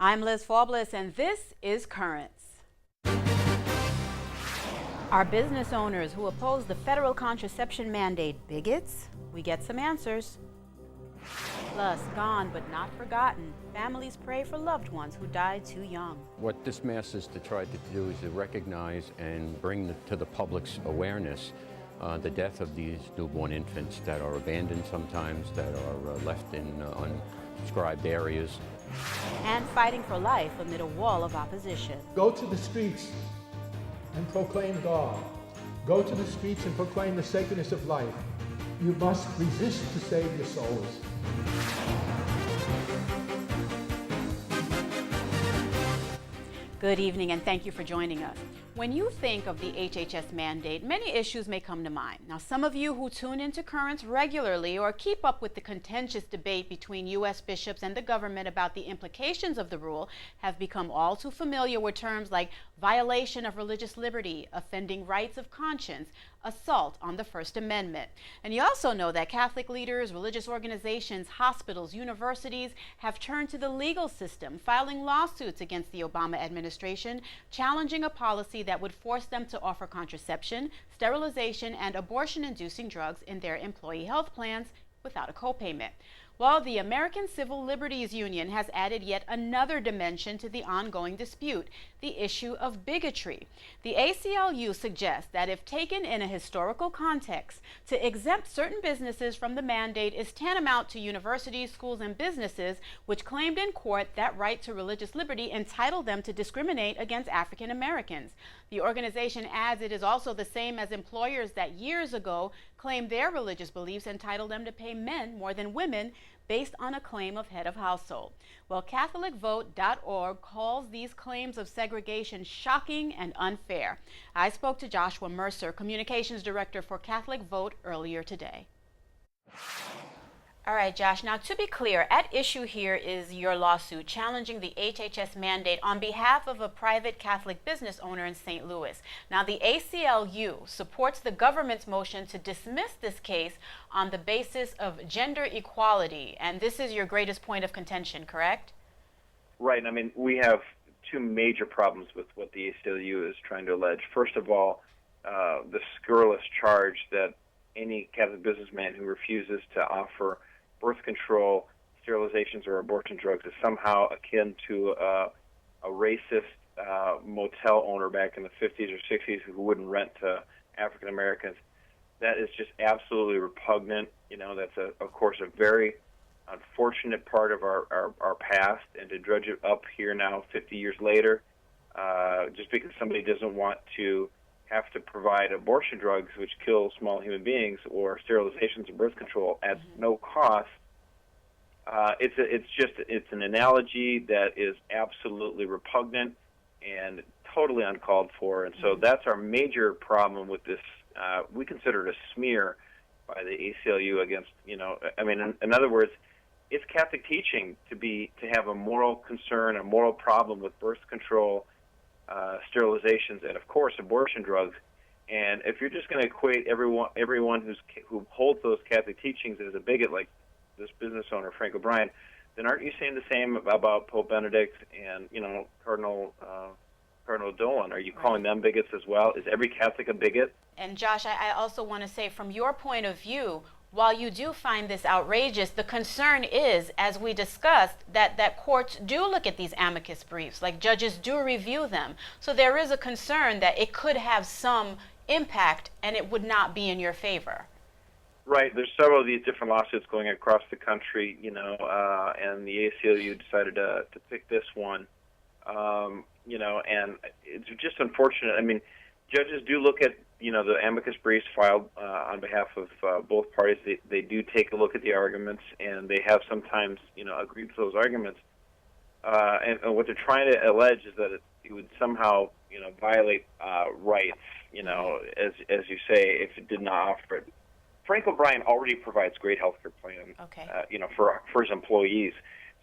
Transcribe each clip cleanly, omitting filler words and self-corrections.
I'm Liz Faublis, and this is Currents. Are business owners who oppose the federal contraception mandate bigots? We get some answers. Plus, gone but not forgotten, families pray for loved ones who died too young. What this mass is to try to do is to recognize and bring to the public's awareness the death of these newborn infants that are abandoned sometimes, that are left in undescribed areas. And fighting for life amid a wall of opposition. Go to the streets and proclaim God. Go to the streets and proclaim the sacredness of life. You must resist to save your souls. Good evening, and thank you for joining us. When you think of the HHS mandate, many issues may come to mind. Now, some of you who tune into Currents regularly or keep up with the contentious debate between U.S. bishops and the government about the implications of the rule have become all too familiar with terms like violation of religious liberty, offending rights of conscience, assault on the First Amendment. And you also know that Catholic leaders, religious organizations, hospitals, universities have turned to the legal system, filing lawsuits against the Obama administration, challenging a policy that would force them to offer contraception, sterilization, and abortion-inducing drugs in their employee health plans without a copayment. Well, the American Civil Liberties Union has added yet another dimension to the ongoing dispute, the issue of bigotry. The ACLU suggests that if taken in a historical context, to exempt certain businesses from the mandate is tantamount to universities, schools, and businesses which claimed in court that right to religious liberty entitled them to discriminate against African Americans. The organization adds it is also the same as employers that years ago claimed their religious beliefs entitled them to pay men more than women based on a claim of head of household. Well, CatholicVote.org calls these claims of segregation shocking and unfair. I spoke to Joshua Mercer, Communications Director for Catholic Vote, earlier today. All right, Josh, now to be clear, at issue here is your lawsuit challenging the HHS mandate on behalf of a private Catholic business owner in St. Louis. Now, the ACLU supports the government's motion to dismiss this case on the basis of gender equality, and this is your greatest point of contention, correct? Right. I mean, we have two major problems with what the ACLU is trying to allege. First of all, the scurrilous charge that any Catholic businessman who refuses to offer birth control, sterilizations, or abortion drugs is somehow akin to a racist motel owner back in the 50s or 60s who wouldn't rent to African Americans. That is just absolutely repugnant. You know, that's, of course, a very unfortunate part of our past, and to drudge it up here now 50 years later, just because somebody doesn't want to have to provide abortion drugs, which kill small human beings, or sterilizations and birth control at no cost. It's an analogy that is absolutely repugnant and totally uncalled for. And so that's our major problem with this. We consider it a smear by the ACLU against, in other words, it's Catholic teaching to have a moral concern, a moral problem with birth control, sterilizations, and of course abortion drugs. And if you're just going to equate everyone who holds those Catholic teachings as a bigot, like this business owner Frank O'Brien, then aren't you saying the same about Pope Benedict and Cardinal Dolan? Are you calling them bigots as well? Is every Catholic a bigot? And Josh, I also want to say, from your point of view, while you do find this outrageous, the concern is, as we discussed, that courts do look at these amicus briefs, like judges do review them. So there is a concern that it could have some impact and it would not be in your favor. Right. There's several of these different lawsuits going across the country, and the ACLU decided to pick this one, and it's just unfortunate. I mean, judges do look at the amicus briefs filed on behalf of both parties. They do take a look at the arguments, and they have sometimes, agreed to those arguments. And what they're trying to allege is that it would somehow, violate rights, as you say, if it did not offer it. Frank O'Brien already provides great health care plan, for his employees.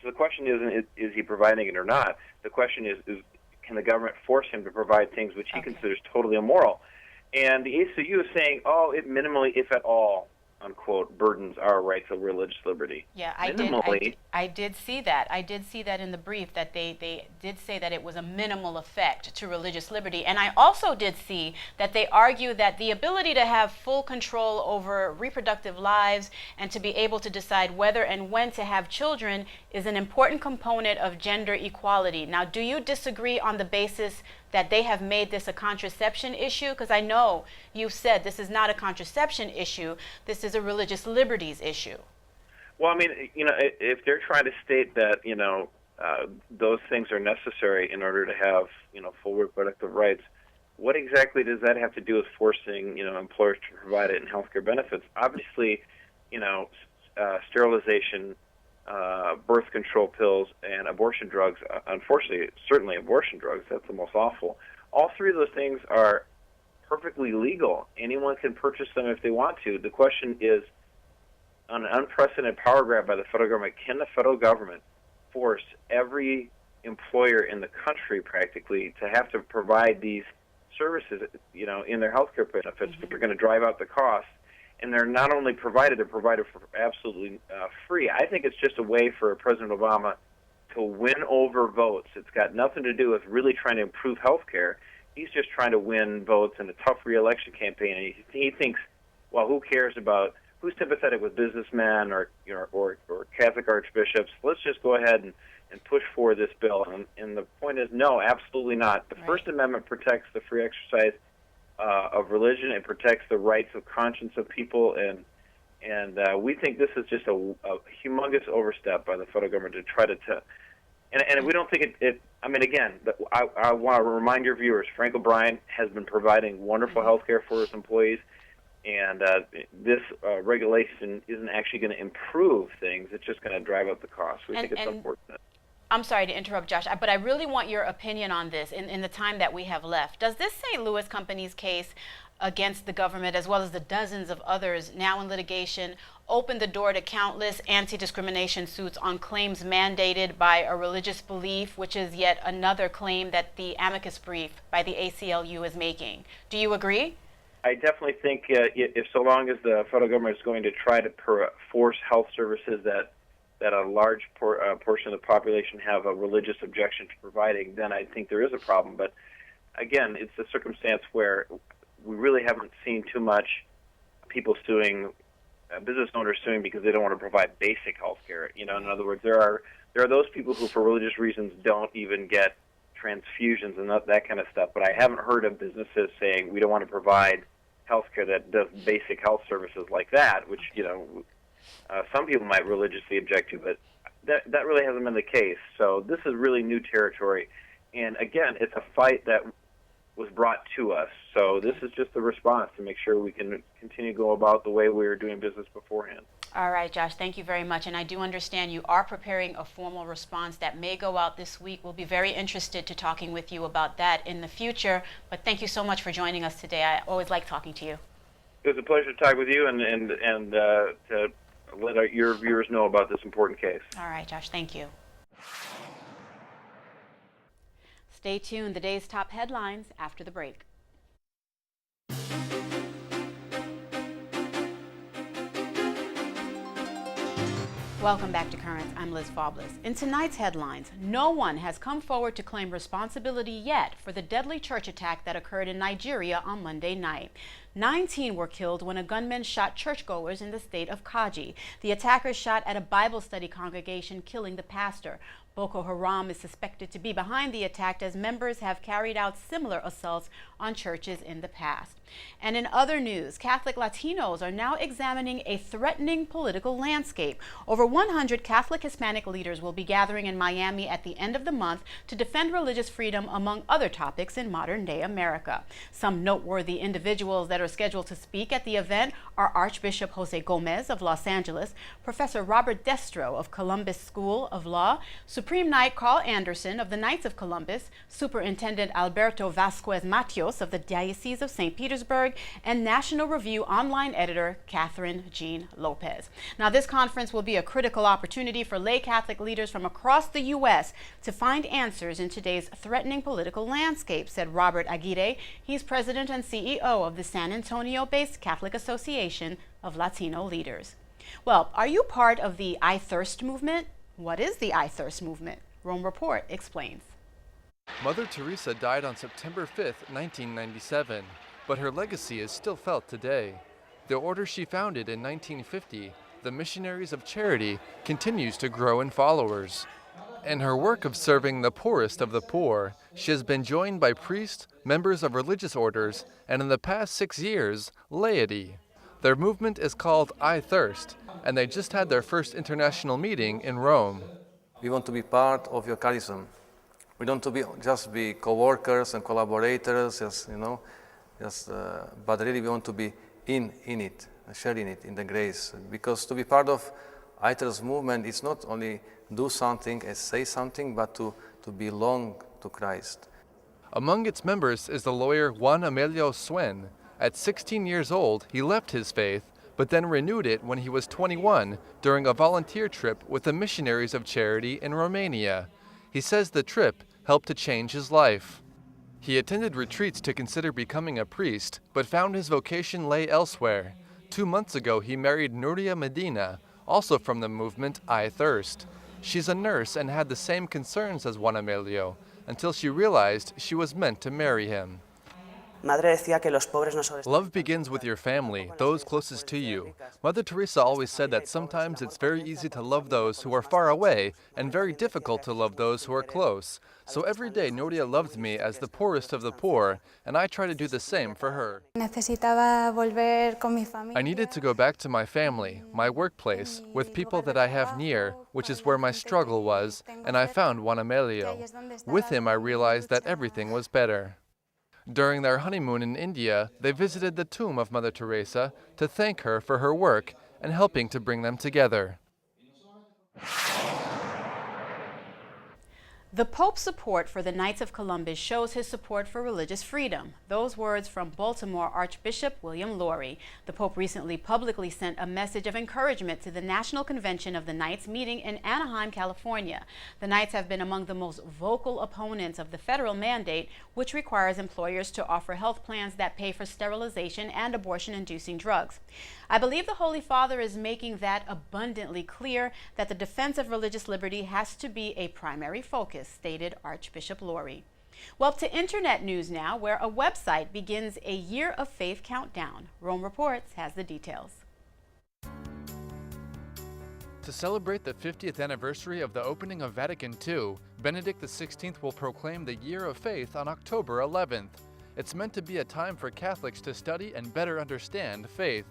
So the question isn't is he providing it or not. The question is can the government force him to provide things which he considers totally immoral? And the ACLU is saying, it minimally, if at all, unquote, burdens our rights of religious liberty. Yeah, Minimally, I did see that. I did see that in the brief, that they did say that it was a minimal effect to religious liberty. And I also did see that they argue that the ability to have full control over reproductive lives and to be able to decide whether and when to have children is an important component of gender equality. Now, do you disagree on the basis that they have made this a contraception issue? Because I know you've said this is not a contraception issue, this is a religious liberties issue. well, I mean, if they're trying to state that, those things are necessary in order to have, full reproductive rights, what exactly does that have to do with forcing, employers to provide it in healthcare benefits? Obviously, sterilization, birth control pills, and abortion drugs, unfortunately, certainly abortion drugs, that's the most awful. All three of those things are perfectly legal. Anyone can purchase them if they want to. The question is, on an unprecedented power grab by the federal government, can the federal government force every employer in the country practically to have to provide these services, in their health care benefits, but they're going to drive out the cost? And they're not only provided, they're provided for absolutely free. I think it's just a way for President Obama to win over votes. It's got nothing to do with really trying to improve health care. He's just trying to win votes in a tough re-election campaign. And he thinks, well, who cares about who's sympathetic with businessmen or Catholic archbishops? Let's just go ahead and push for this bill. And the point is, no, absolutely not. The First Amendment protects the free exercise of religion. It protects the rights of conscience of people, and we think this is just a humongous overstep by the federal government to try to and we don't think it I mean, again, I want to remind your viewers, Frank O'Brien has been providing wonderful health care for his employees, and this regulation isn't actually going to improve things. It's just going to drive up the cost. We think it's unfortunate. I'm sorry to interrupt, Josh, but I really want your opinion on this in the time that we have left. Does this St. Louis company's case against the government, as well as the dozens of others now in litigation, open the door to countless anti-discrimination suits on claims mandated by a religious belief, which is yet another claim that the amicus brief by the ACLU is making? Do you agree? I definitely think if so long as the federal government is going to try to force health services that a large portion of the population have a religious objection to providing, then I think there is a problem. But again, it's a circumstance where we really haven't seen too much people suing, business owners suing because they don't want to provide basic health care. In other words, there are those people who, for religious reasons, don't even get transfusions and that kind of stuff. But I haven't heard of businesses saying we don't want to provide health care that does basic health services like that, which, some people might religiously object to, but that really hasn't been the case. So this is really new territory. And again, it's a fight that was brought to us. So this is just a response to make sure we can continue to go about the way we were doing business beforehand. All right, Josh, thank you very much. And I do understand you are preparing a formal response that may go out this week. We'll be very interested to talking with you about that in the future. But thank you so much for joining us today. I always like talking to you. It was a pleasure to talk with you and to let your viewers know about this important case. All right, Josh, thank you. Stay tuned. The day's top headlines after the break. Welcome back to Currents. I'm Liz Faublas. In tonight's headlines, no one has come forward to claim responsibility yet for the deadly church attack that occurred in Nigeria on Monday night. 19 were killed when a gunman shot churchgoers in the state of Kaji. The attackers shot at a Bible study congregation, killing the pastor. Boko Haram is suspected to be behind the attack, as members have carried out similar assaults on churches in the past. And in other news, Catholic Latinos are now examining a threatening political landscape. Over 100 Catholic Hispanic leaders will be gathering in Miami at the end of the month to defend religious freedom, among other topics in modern-day America. Some noteworthy individuals that are scheduled to speak at the event are Archbishop Jose Gomez of Los Angeles, Professor Robert Destro of Columbus School of Law, Supreme Knight Carl Anderson of the Knights of Columbus, Superintendent Alberto Vasquez Matios of the Diocese of St. Petersburg, and National Review online editor Catherine Jean Lopez. Now, this conference will be a critical opportunity for lay Catholic leaders from across the U.S. to find answers in today's threatening political landscape, said Robert Aguirre. He's president and CEO of the San San Antonio-based Catholic Association of Latino Leaders. Well, are you part of the I Thirst movement? What is the I Thirst movement? Rome Report explains. Mother Teresa died on September 5, 1997, but her legacy is still felt today. The order she founded in 1950, the Missionaries of Charity, continues to grow in followers. In her work of serving the poorest of the poor, she has been joined by priests, members of religious orders, and in the past 6 years, laity. Their movement is called I Thirst, and they just had their first international meeting in Rome. We want to be part of your charism. We don't want to just be co-workers and collaborators, but really we want to be in it, sharing it in the grace. Because to be part of I Thirst movement, it's not only do something and say something, but to belong to Christ. Among its members is the lawyer Juan Emilio Suen. At 16 years old, he left his faith, but then renewed it when he was 21 during a volunteer trip with the Missionaries of Charity in Romania. He says the trip helped to change his life. He attended retreats to consider becoming a priest, but found his vocation lay elsewhere. 2 months ago, he married Nuria Medina, also from the movement I Thirst. She's a nurse and had the same concerns as Juan Emilio, until she realized she was meant to marry him. Love begins with your family, those closest to you. Mother Teresa always said that sometimes it's very easy to love those who are far away and very difficult to love those who are close. So every day Nuria loved me as the poorest of the poor, and I try to do the same for her. I needed to go back to my family, my workplace, with people that I have near, which is where my struggle was, and I found Juan Emilio. With him I realized that everything was better. During their honeymoon in India, they visited the tomb of Mother Teresa to thank her for her work and helping to bring them together. The Pope's support for the Knights of Columbus shows his support for religious freedom. Those words from Baltimore Archbishop William Lori. The Pope recently publicly sent a message of encouragement to the National Convention of the Knights meeting in Anaheim, California. The Knights have been among the most vocal opponents of the federal mandate, which requires employers to offer health plans that pay for sterilization and abortion-inducing drugs. I believe the Holy Father is making that abundantly clear, that the defense of religious liberty has to be a primary focus, stated Archbishop Lori. Well, to internet news now, where a website begins a Year of Faith countdown. Rome Reports has the details. To celebrate the 50th anniversary of the opening of Vatican II, Benedict XVI will proclaim the Year of Faith on October 11th. It's meant to be a time for Catholics to study and better understand faith.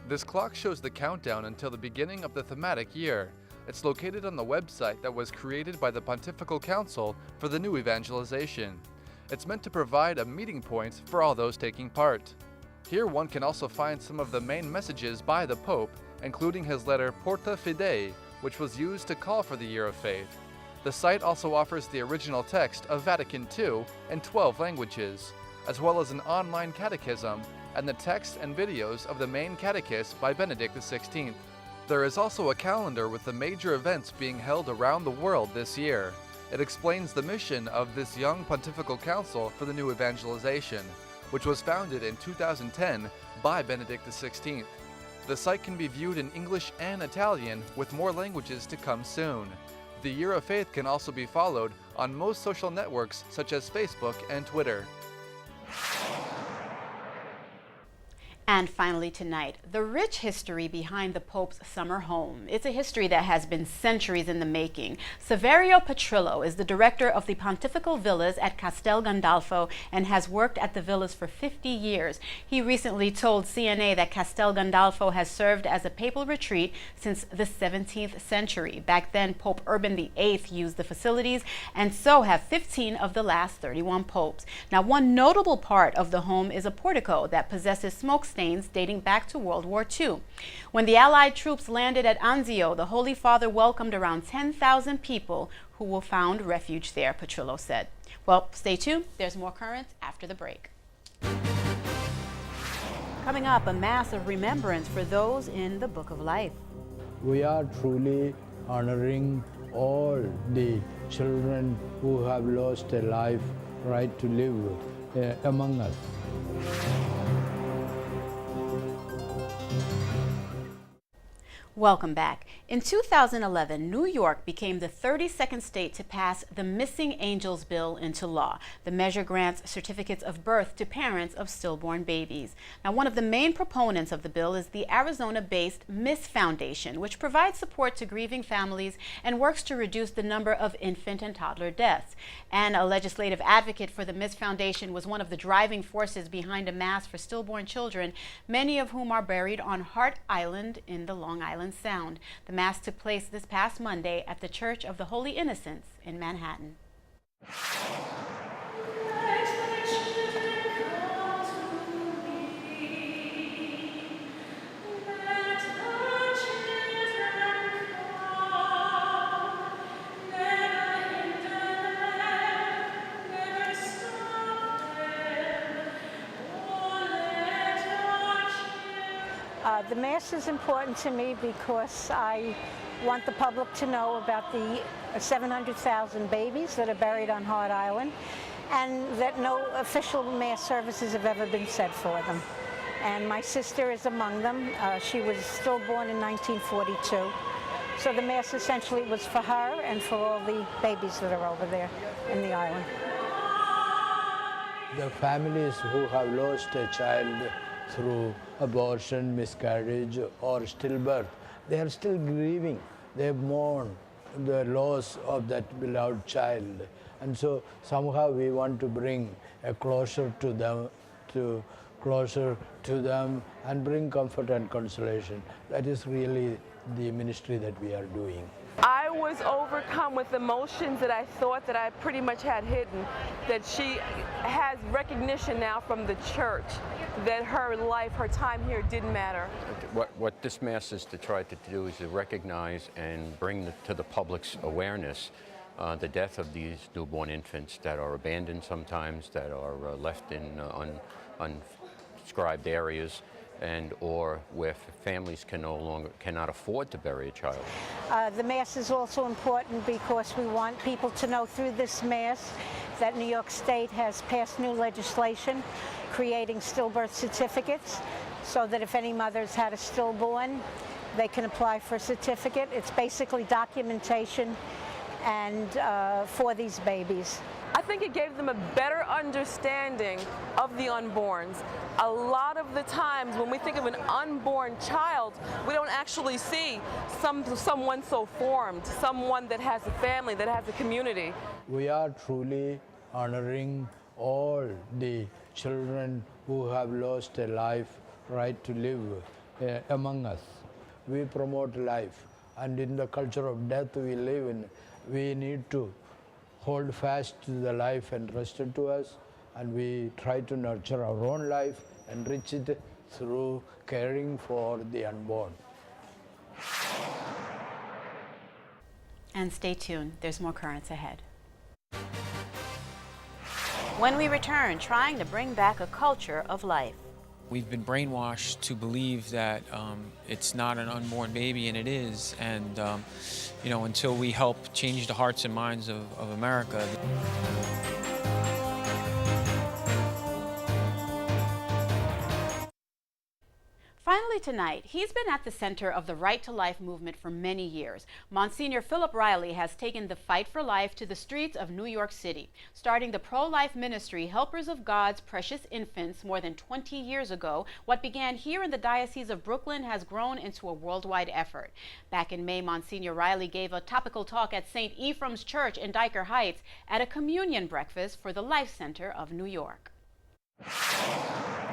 This clock shows the countdown until the beginning of the thematic year. It's located on the website that was created by the Pontifical Council for the new evangelization. It's meant to provide a meeting point for all those taking part. Here one can also find some of the main messages by the Pope, including his letter Porta Fidei, which was used to call for the Year of Faith. The site also offers the original text of Vatican II in 12 languages, as well as an online catechism and the text and videos of the main catechist by Benedict XVI. There is also a calendar with the major events being held around the world this year. It explains the mission of this young Pontifical Council for the new evangelization, which was founded in 2010 by Benedict XVI. The site can be viewed in English and Italian, with more languages to come soon. The Year of Faith can also be followed on most social networks such as Facebook and Twitter. And finally tonight, the rich history behind the Pope's summer home. It's a history that has been centuries in the making. Saverio Petrillo is the director of the Pontifical Villas at Castel Gandolfo and has worked at the villas for 50 years. He recently told CNA that Castel Gandolfo has served as a papal retreat since the 17th century. Back then, Pope Urban VIII used the facilities, and so have 15 of the last 31 popes. Now, one notable part of the home is a portico that possesses smokestains dating back to World War II. When the Allied troops landed at Anzio, the Holy Father welcomed around 10,000 people who will found refuge there, Petrillo said. Well, stay tuned. There's more currents after the break. Coming up, a mass of remembrance for those in the Book of Life. We are truly honoring all the children who have lost their life right to live among us. Welcome back. In 2011, New York became the 32nd state to pass the Missing Angels Bill into law. The measure grants certificates of birth to parents of stillborn babies. Now, one of the main proponents of the bill is the Arizona-based Miss Foundation, which provides support to grieving families and works to reduce the number of infant and toddler deaths. And a legislative advocate for the Miss Foundation was one of the driving forces behind a mass for stillborn children, many of whom are buried on Hart Island in the Long Island Sound. The mass took place this past Monday at the Church of the Holy Innocents in Manhattan. The Mass is important to me because I want the public to know about the 700,000 babies that are buried on Hart Island, and that no official Mass services have ever been said for them. And my sister is among them. She was stillborn in 1942. So the Mass essentially was for her and for all the babies that are over there in the island. The families who have lost a child through abortion, miscarriage, or stillbirth, they are still grieving. They mourn the loss of that beloved child. And so somehow we want to bring a closer to them and bring comfort and consolation. That is really the ministry that we are doing. I was overcome with emotions that I thought that I pretty much had hidden, that she has recognition now from the church that her life, her time here didn't matter. What this Mass is to try to do is to recognize and bring to the public's awareness the death of these newborn infants that are abandoned sometimes, that are left in unscribed areas, and or where families cannot afford to bury a child. The Mass is also important because we want people to know through this Mass that New York State has passed new legislation creating stillbirth certificates, so that if any mother's had a stillborn, they can apply for a certificate. It's basically documentation and for these babies. I think it gave them a better understanding of the unborns. A lot of the times when we think of an unborn child, we don't actually see someone so formed, someone that has a family, that has a community. We are truly honoring all the children who have lost a life right to live among us. We promote life, and in the culture of death we live in, we need to hold fast to the life entrusted to us, and we try to nurture our own life, enrich it through caring for the unborn. And stay tuned, there's more currents ahead. When we return, trying to bring back a culture of life. We've been brainwashed to believe that it's not an unborn baby, and it is. And you know, until we help change the hearts and minds of America. Finally tonight, he's been at the center of the Right to Life movement for many years. Monsignor Philip Riley has taken the fight for life to the streets of New York City, starting the pro-life ministry Helpers of God's Precious Infants more than 20 years ago. What began here in the Diocese of Brooklyn has grown into a worldwide effort. Back in May, Monsignor Riley gave a topical talk at St. Ephraim's Church in Dyker Heights at a communion breakfast for the Life Center of New York.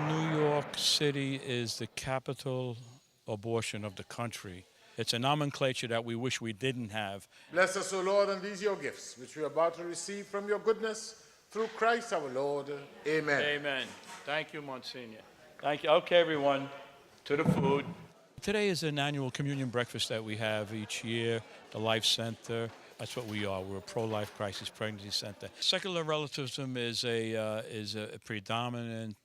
New York City is the capital abortion of the country. It's a nomenclature that we wish we didn't have. Bless us, O Lord, and these your gifts, which we are about to receive from your goodness, through Christ our Lord. Amen. Amen. Thank you, Monsignor. Thank you. Okay, everyone, to the food. Today is an annual communion breakfast that we have each year, the Life Center. That's what we are. We're a pro-life crisis pregnancy center. Secular relativism is a predominant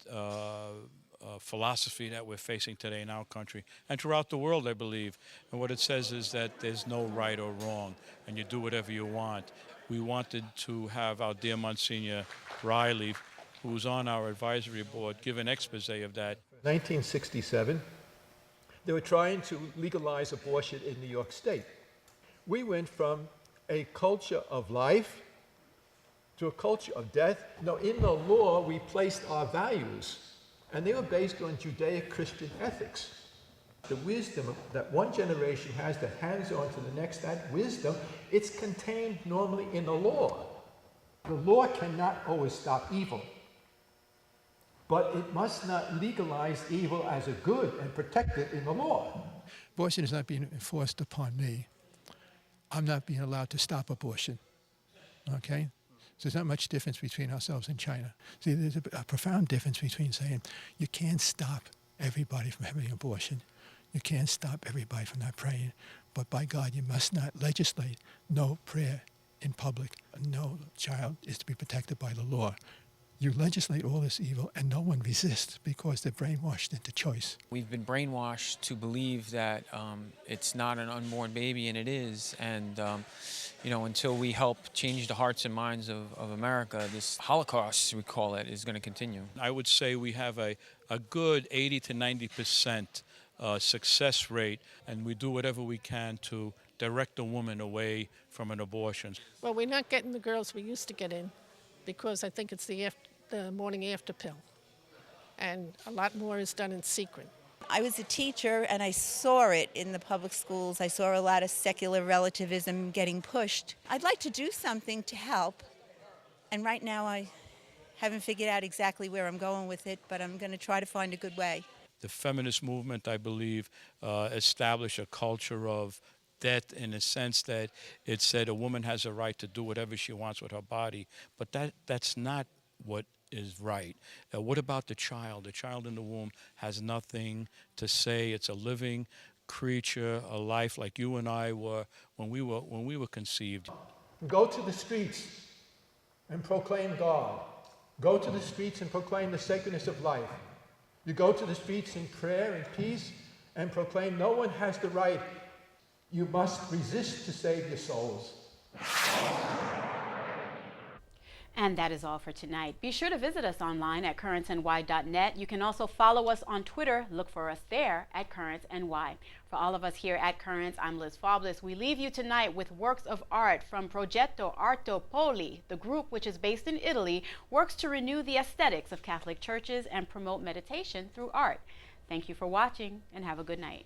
philosophy that we're facing today in our country and throughout the world, I believe. And what it says is that there's no right or wrong, and you do whatever you want. We wanted to have our dear Monsignor Riley, who's on our advisory board, give an expose of that. 1967, They were trying to legalize abortion in New York State. We went from a culture of life to a culture of death. No, in the law, we placed our values, and they were based on Judeo-Christian ethics. The wisdom that one generation has that hands on to the next, that wisdom, it's contained normally in the law. The law cannot always stop evil, but it must not legalize evil as a good and protect it in the law. Abortion is not being enforced upon me. I'm not being allowed to stop abortion, okay? So there's not much difference between ourselves and China. See, there's a profound difference between saying you can't stop everybody from having an abortion. You can't stop everybody from not praying. But by God, you must not legislate no prayer in public. No child is to be protected by the law. You legislate all this evil and no one resists because they're brainwashed into choice. We've been brainwashed to believe that it's not an unborn baby, and it is. And until we help change the hearts and minds of America, this Holocaust, we call it, is going to continue. I would say we have a good 80 to 90% success rate, and we do whatever we can to direct a woman away from an abortion. Well, we're not getting the girls we used to get in because I think it's the morning after pill, and a lot more is done in secret. I was a teacher and I saw it in the public schools. I saw a lot of secular relativism getting pushed. I'd like to do something to help, and right now I haven't figured out exactly where I'm going with it, but I'm going to try to find a good way. The feminist movement, I believe, established a culture of death in the sense that it said a woman has a right to do whatever she wants with her body, but that's not what is right. What about the child? The child in the womb has nothing to say. It's a living creature, a life like you and I were when we were conceived. Go to the streets and proclaim God. Go to the streets and proclaim the sacredness of life. You go to the streets in prayer and peace and proclaim no one has the right. You must resist to save your souls. And that is all for tonight. Be sure to visit us online at currentsny.net. You can also follow us on Twitter. Look for us there at CurrentsNY. For all of us here at Currents, I'm Liz Faublas. We leave you tonight with works of art from Progetto Arto Poli. The group, which is based in Italy, works to renew the aesthetics of Catholic churches and promote meditation through art. Thank you for watching and have a good night.